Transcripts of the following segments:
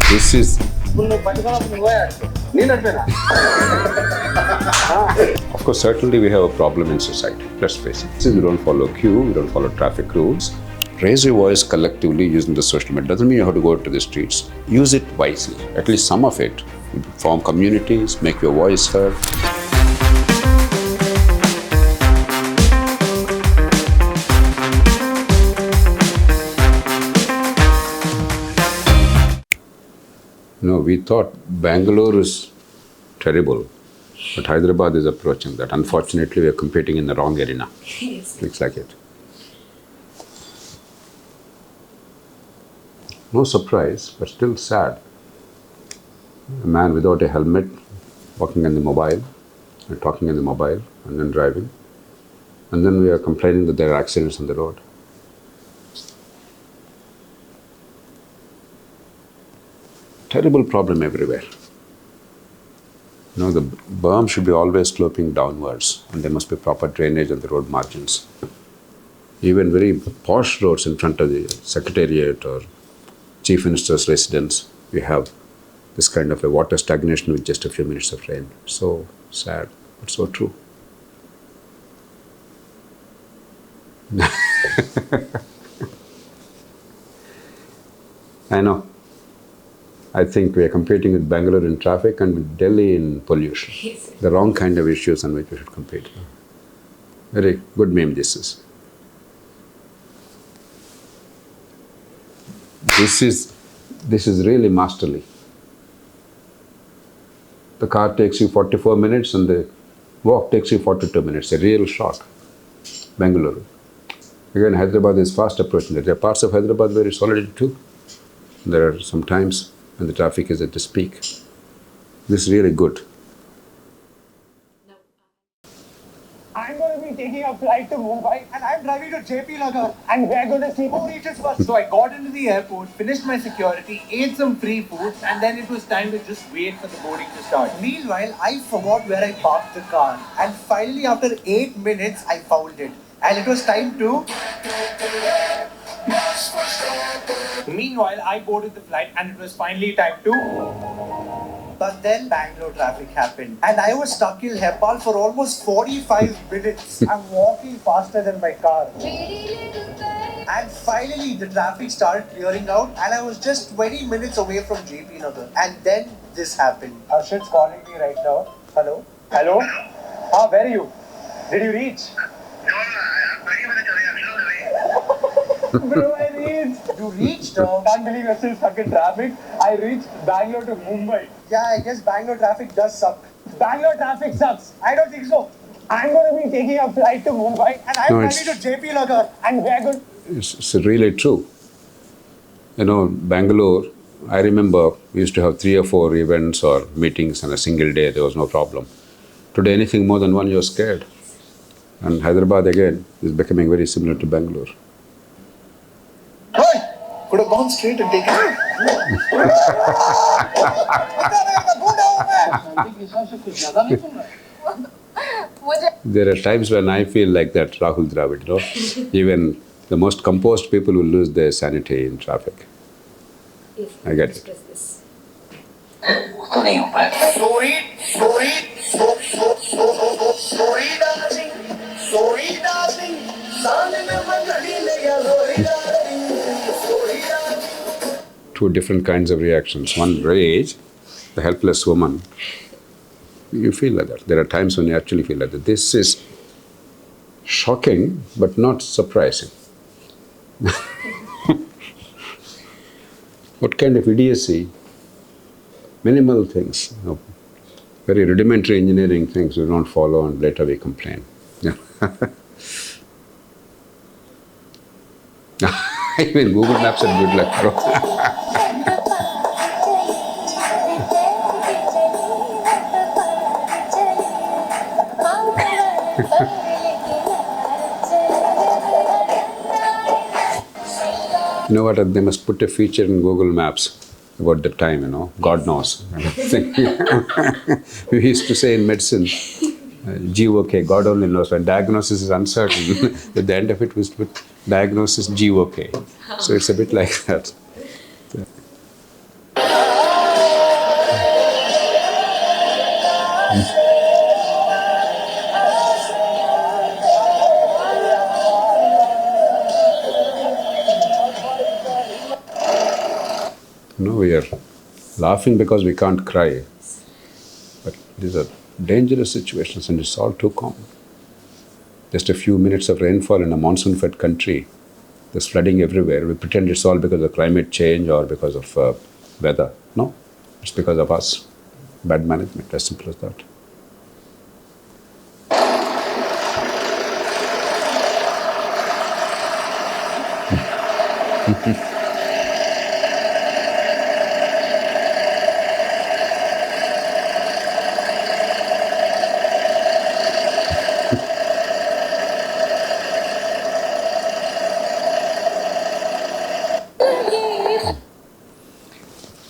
This is... Of course, certainly we have a problem in society. Let's face it. Since we don't follow queue, we don't follow traffic rules. Raise your voice collectively using the social media. Doesn't mean you have to go to the streets. Use it wisely. At least some of it. Form communities, make your voice heard. No, we thought Bengaluru is terrible, but Hyderabad is approaching that. Unfortunately, we are competing in the wrong arena. Yes. Looks like it. No surprise, but still sad. A man without a helmet, walking on the mobile, and talking on the mobile, and then driving. And then we are complaining that there are accidents on the road. Terrible problem everywhere. The berm should be always sloping downwards, and there must be proper drainage on the road margins. Even very posh roads in front of the Secretariat or Chief Minister's residence, we have this kind of a water stagnation with just a few minutes of rain. So sad, but so true. I know. I think we are competing with Bengaluru in traffic and with Delhi in pollution. Yes. The wrong kind of issues on which we should compete. Very good meme this is. This is really masterly. The car takes you 44 minutes and the walk takes you 42 minutes. A real shot. Bengaluru. Again, Hyderabad is fast approaching that. There are parts of Hyderabad where it's already too. There are some times when the traffic is at its peak. This is really good. I'm going to be taking a flight to Mumbai and I'm driving to JP Nagar and we're going to see who reaches first. So I got into the airport, finished my security, ate some free food and then it was time to just wait for the boarding to start. Meanwhile, I forgot where I parked the car and finally after 8 minutes, I found it. And it was time to... Meanwhile, I boarded the flight and it was finally time to... But then Bangalore traffic happened and I was stuck in Hepal for almost 45 minutes. I'm walking faster than my car. And finally the traffic started clearing out and I was just 20 minutes away from JP Nagar. And then this happened. Arshad's calling me right now. Hello? Hello? Where are you? Did you reach? Bro, I reached. You reached? Can't believe you're still stuck in traffic. I reached Bangalore to Mumbai. Yeah, I guess Bangalore traffic does suck. Bangalore traffic sucks. I don't think so. I'm going to be taking a flight to Mumbai and I'm going to JP Nagar and we're going... It's really true. Bangalore, I remember we used to have 3 or 4 events or meetings on a single day. There was no problem. Today, anything more than one, you're scared. And Hyderabad, again, is becoming very similar to Bangalore. Could have gone straight and taken it. There are times when I feel like that Rahul Dravid, Even the most composed people will lose their sanity in traffic. I get it. Two different kinds of reactions. One, rage, the helpless woman. You feel like that. There are times when you actually feel like that. This is shocking, but not surprising. What kind of idiocy? Minimal things, very rudimentary engineering things we don't follow and later we complain. Even Google Maps are good luck, bro. You know what? They must put a feature in Google Maps about the time, God knows. We used to say in medicine, GOK, God only knows. When diagnosis is uncertain, at the end of it, we put diagnosis GOK. So it's a bit like that. No, we are laughing because we can't cry. But these are dangerous situations and it's all too common. Just a few minutes of rainfall in a monsoon-fed country, there's flooding everywhere. We pretend it's all because of climate change or because of weather. No, it's because of us. Bad management, as simple as that.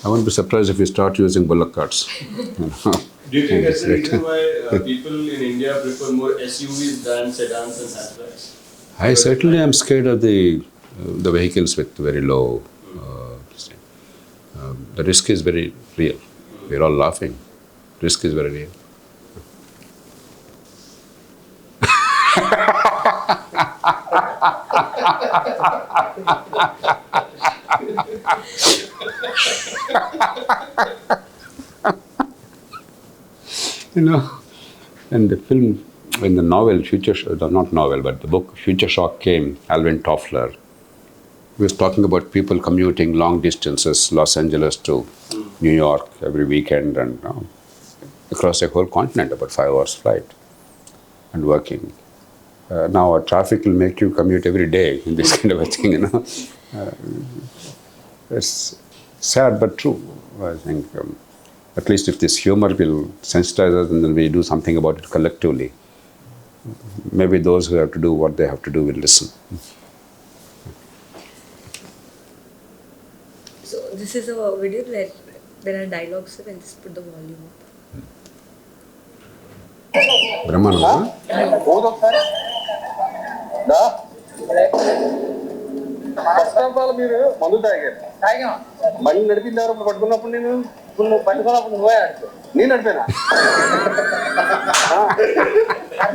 I won't be surprised if we start using bullock carts. Do you think that's the reason why people in India prefer more SUVs than sedans and hatchbacks? I certainly am scared of the vehicles with very low. The risk is very real. We're all laughing. Risk is very real. You know, and the film, when the novel not novel, but the book Future Shock came, Alvin Toffler, he was talking about people commuting long distances, Los Angeles to New York every weekend and across a whole continent, about 5 hours flight, and working. Now traffic will make you commute every day in this kind of a thing, you know. It's sad but true. I think at least if this humor will sensitize us and then we do something about it collectively, maybe those who have to do what they have to do will listen. So this is a video where there are dialogues, sir, and just put the volume up. Brahmananda? First of all మీరు మందు తాగారు బండి నడిపిన దగ్గర పట్టుకున్నప్పుడు నువ్వు పట్టుకున్నప్పుడు నువ్వే నేను నడిపానా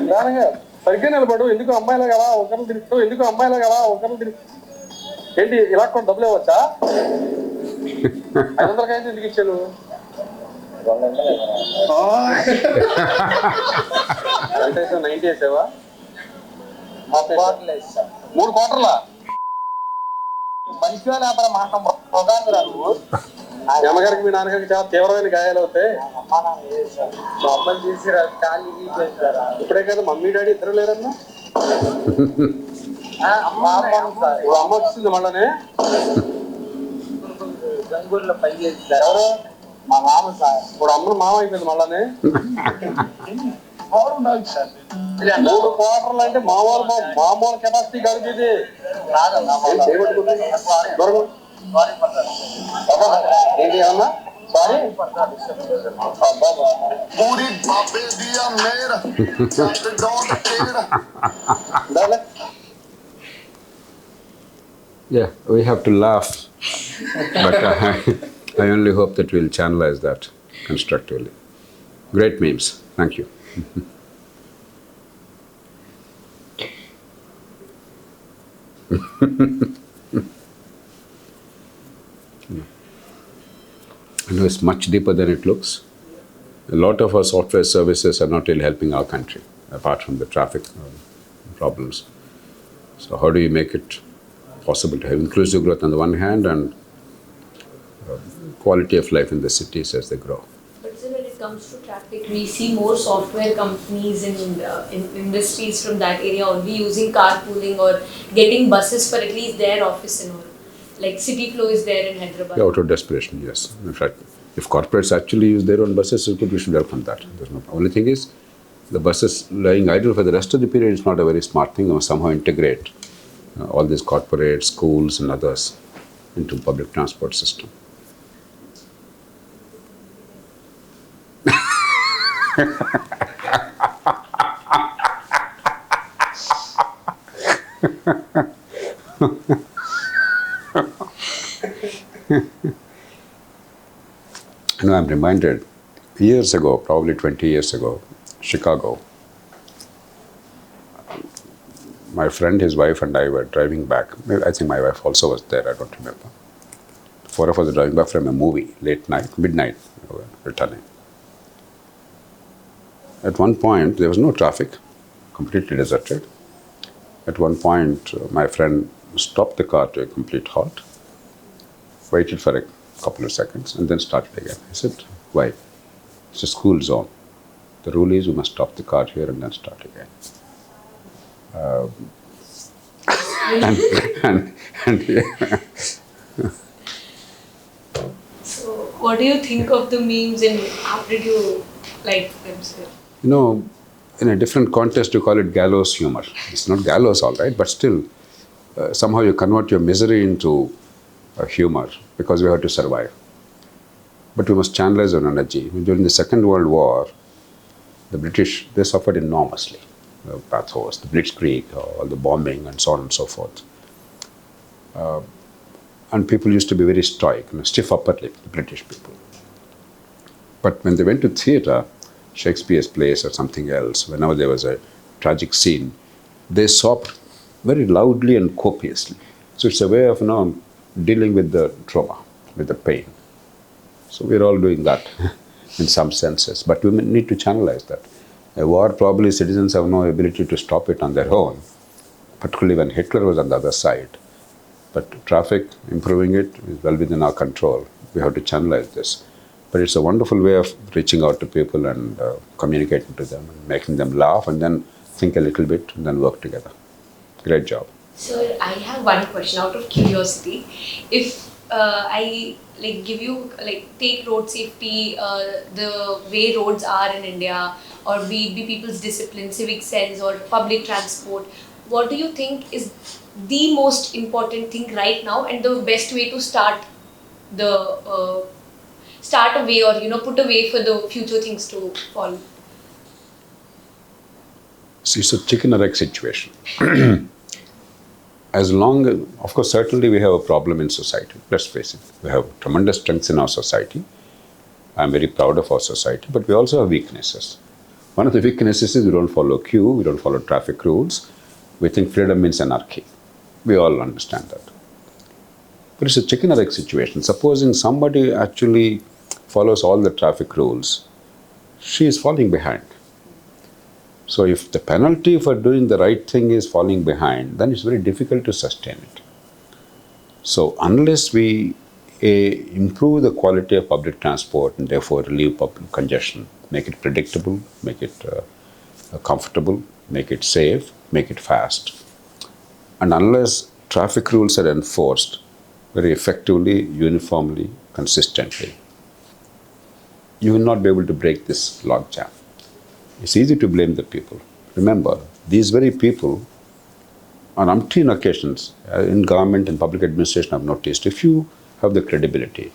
నిదానంగా సరిగ్గా నిలబడు. ఎందుకు అమ్మాయిలా కదా ఒకరిని తిరుగుతావు, ఎందుకు అమ్మాయిలా కదా ఒకరిని తిరుగు ఏంటి ఇలా కూడా డబ్బులు ఇవ్వచ్చా? 500 అయితే ఎందుకు ఇచ్చాను? 90 వేసావా? 3 క్వార్టర్లా మంచిగా లేకపోతే మాట నువ్వు అమ్మగారికి మీ నాన్నగారికి చాలా తీవ్రమైన గాయాలు అవుతాయి. మా అమ్మని చేసి ఇప్పుడే కదా మమ్మీ డాడీ ఇద్దరు లేరన్నా. అమ్మ వచ్చింది మళ్ళనే గంగూరులో పని చేస్తారు ఎవరు? మా మామ సార్. ఇప్పుడు అమ్మను మామ అయిపోయింది మళ్ళనే. 3 క్వార్టర్లు అంటే మామూలు కెపాసిటీ కాదు ఇది. ఏంటి అమ్మా sorry Yeah, we have to laugh. But I only hope that we'll channelize that constructively. Great memes. Thank you. I know it's much deeper than it looks. A lot of our software services are not really helping our country, apart from the traffic problems. So how do you make it possible to have inclusive growth on the one hand and quality of life in the cities as they grow? But sir, when it comes to traffic, we see more software companies in industries from that area only using carpooling or getting buses for at least their office and all. Like City Flow is there in Hyderabad. Yeah, out of desperation, yes. In fact, if corporates actually use their own buses, we should welcome that. There's no problem. Only thing is, the buses lying idle for the rest of the period is not a very smart thing. Or somehow integrate all these corporates, schools and others into public transport system. I'm reminded years ago, probably 20 years ago, Chicago. My friend, his wife, and I were driving back. I think my wife also was there, I don't remember. Four of us were driving back from a movie, late night, midnight, we were returning. At one point, there was no traffic, completely deserted. At one point, my friend stopped the car to a complete halt, waited for a couple of seconds, and then started again. I said, why? It's a school zone. The rule is we must stop the car here and then start again. Yeah. So, what do you think of the memes and how did you like them, sir? In a different context, you call it gallows humor. It's not gallows, all right, but still, somehow you convert your misery into humor because we have to survive. But we must channelize our energy. During the Second World War, the British, they suffered enormously. The pathos, the Blitzkrieg, all the bombing, and so on and so forth. And people used to be very stoic, stiff upper lip, the British people. But when they went to theatre, Shakespeare's plays or something else, whenever there was a tragic scene, they sobbed very loudly and copiously. So it's a way of dealing with the trauma, with the pain. So we're all doing that in some senses, but we need to channelize that. A war, probably citizens have no ability to stop it on their own, particularly when Hitler was on the other side. But traffic, improving it, is well within our control. We have to channelize this. But it's a wonderful way of reaching out to people and communicating to them and making them laugh and then think a little bit and then work together. Great job. Sir, I have one question out of curiosity. If I give you take road safety, the way roads are in India, or be it people's discipline, civic sense, or public transport, what do you think is the most important thing right now and the best way to start the start a way or put a way for the future things to follow? See, it's a chicken or egg situation. As long as, of course, certainly we have a problem in society. Let's face it. We have tremendous strengths in our society. I'm very proud of our society, but we also have weaknesses. One of the weaknesses is we don't follow queue, we don't follow traffic rules. We think freedom means anarchy. We all understand that. But it's a chicken or egg situation. Supposing somebody actually follows all the traffic rules, she is falling behind. So if the penalty for doing the right thing is falling behind, then it's very difficult to sustain it. So unless we improve the quality of public transport and therefore relieve public congestion, make it predictable, make it comfortable, make it safe, make it fast, and unless traffic rules are enforced very effectively, uniformly, consistently, you will not be able to break this logjam. It's easy to blame the people. Remember, these very people, on umpteen occasions, in government and public administration, I've noticed, if you have the credibility,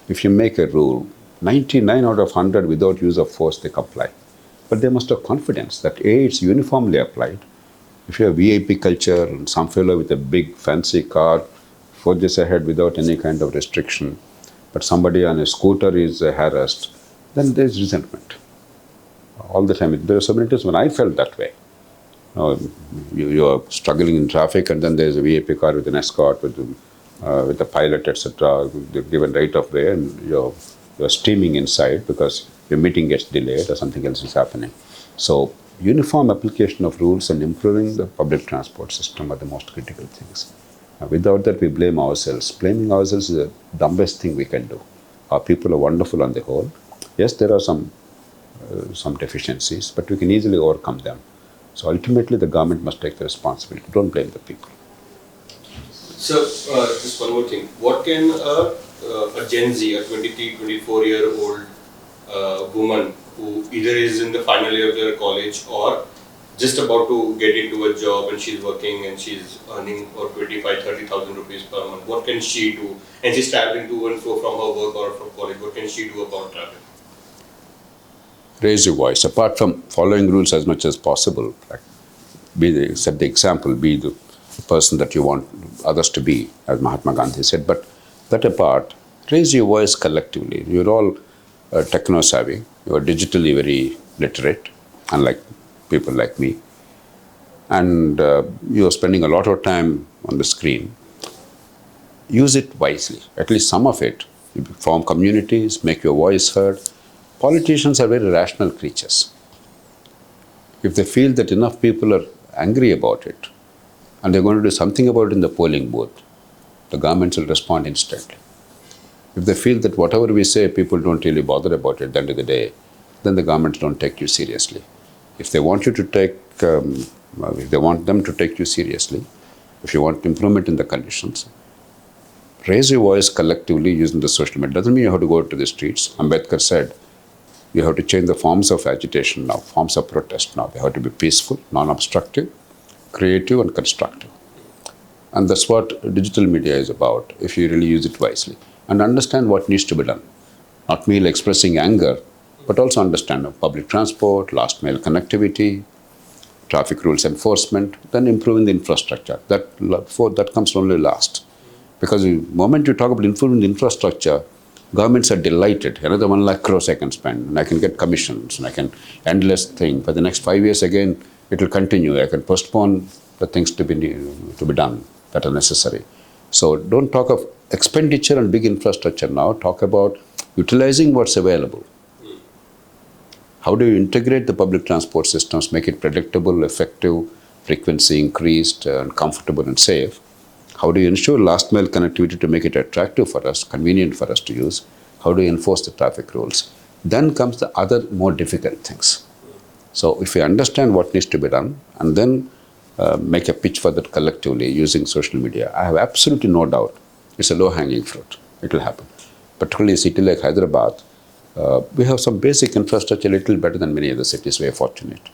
if you make a rule, 99 out of 100 without use of force, they comply. But they must have confidence that A, it's uniformly applied. If you have VIP culture and some fellow with a big fancy car forges ahead without any kind of restriction, but somebody on a scooter is harassed, then there's resentment. All the time. There are so many times when I felt that way. You are struggling in traffic and then there's a VIP car with an escort, with a pilot, etc. They're given right of way and you're steaming inside because your meeting gets delayed or something else is happening. So uniform application of rules and improving the public transport system are the most critical things. Without that, we blame ourselves. Blaming ourselves is the dumbest thing we can do. Our people are wonderful on the whole. Yes, there are some deficiencies, but we can easily overcome them. So ultimately, the government must take the responsibility. Don't blame the people. So, just one more thing. What can a Gen Z, a 23, 24-year-old woman who either is in the final year of their college or just about to get into a job and she's working and she's earning about 25,000-30,000 rupees per month, what can she do? And she's traveling to and fro from her work or from college, what can she do about traffic? Raise your voice. Apart from following rules as much as possible, set the example, be the person that you want others to be, as Mahatma Gandhi said. But that apart, raise your voice collectively. You're all techno-savvy. You're digitally very literate, unlike people like me. And you're spending a lot of time on the screen. Use it wisely, at least some of it. You form communities, make your voice heard. Politicians are very rational creatures. If they feel that enough people are angry about it, and they're going to do something about it in the polling booth, the governments will respond instantly. If they feel that whatever we say, people don't really bother about it at the end of the day, then the governments don't take you seriously. If they want you to take, if they want them to take you seriously, if you want improvement in the conditions, raise your voice collectively using the social media. Doesn't mean you have to go to the streets. Ambedkar said, you have to change the forms of agitation now, forms of protest now. They have to be peaceful, non-obstructive, creative and constructive. And that's what digital media is about, if you really use it wisely. And understand what needs to be done. Not merely expressing anger, but also understand public transport, last mile connectivity, traffic rules enforcement, then improving the infrastructure. That comes only last. Because the moment you talk about improving the infrastructure, governments are delighted. Another 1 lakh crores I can spend, and I can get commissions, and I can endless thing. For the next 5 years again, it will continue. I can postpone the things to be done that are necessary. So don't talk of expenditure and big infrastructure now. Talk about utilizing what's available. How do you integrate the public transport systems, make it predictable, effective, frequency increased, and comfortable and safe? How do you ensure last mile connectivity to make it attractive for us, convenient for us to use? How do you enforce the traffic rules? Then comes the other more difficult things. So if you understand what needs to be done and then make a pitch for that collectively using social media, I have absolutely no doubt it's a low-hanging fruit. It will happen. Particularly a city like Hyderabad, we have some basic infrastructure a little better than many other cities. We are fortunate.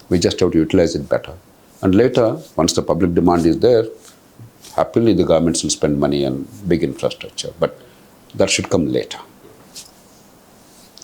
We just have to utilize it better. And later, once the public demand is there, happily the governments will spend money on big infrastructure. But that should come later.